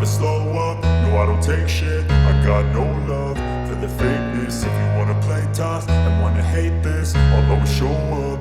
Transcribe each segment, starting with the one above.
slow up, no I don't take shit. I got no love for the fakeness. If you wanna play tough and wanna hate this, I'll always show up.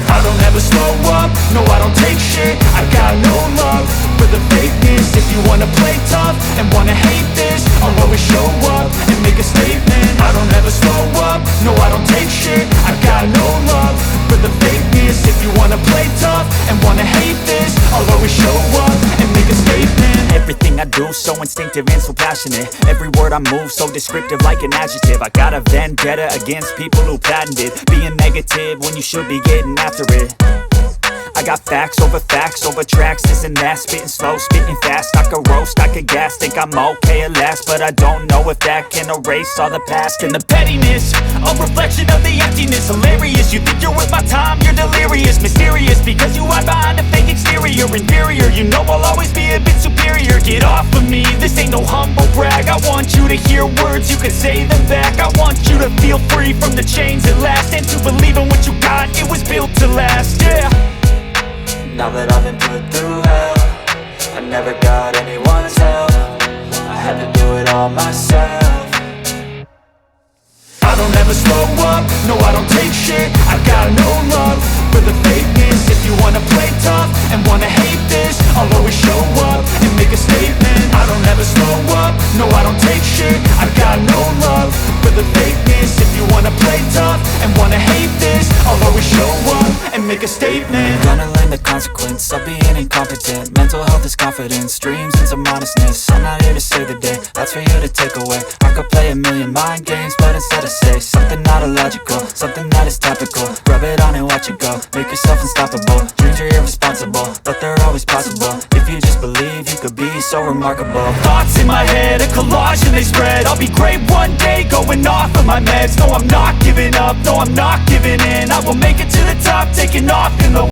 I don't ever slow up, no I don't take shit. I got no love for the fakeness. If you wanna play tough and wanna hate this, I'll always show up and make a statement. I don't ever slow up, no I don't take shit. I got no love for the fakeness. If you wanna play tough and wanna hate this, I'll always show up and make a statement. Everything I do so instinctive and so passionate. Every word I move so descriptive like an adjective. I got a vendetta against people who patented being negative when you should be getting after it. I got facts over tracks, this and that. Spitting slow, spitting fast, I could roast, I could gas. Think I'm okay at last, but I don't know if that can erase all the past. And the pettiness, a reflection of the emptiness. Hilarious, you think you're worth my time, you're delirious. Mysterious, because you hide behind a fake exterior. Inferior, you know I'll always be a bit superior. Get off of me, this ain't no humble brag. I want you to hear words, you can say them back. I want you to feel free from the chains at last, and to believe in what you got, it was built to last, yeah. Now that I've been put through hell, I never got anyone's help. I had to do it all myself. I don't ever slow up, no I don't take shit. I got no love for the fakeness. If you wanna play tough and wanna hate this, I'll always show up and make a statement. I don't ever slow up, no I don't take shit. I got no love for the fakeness. If you wanna play tough and wanna hate this, I'll always show up and make a statement. Gonna learn the consequence of being incompetent. Mental health is confidence, dreams and some honestness. I'm not here to save the day, that's for you to take away. I could play a million mind games, but instead I say something not illogical, something that is topical. Rub it on and watch it go, make yourself unstoppable. Dreams are irresponsible, but they're always possible. If you just believe, you could be so remarkable. Thoughts in my head, a collage and they spread. I'll be great one day, going off of my meds. No, I'm not giving up, no, I'm not giving in. I will make it to the top, taking off in the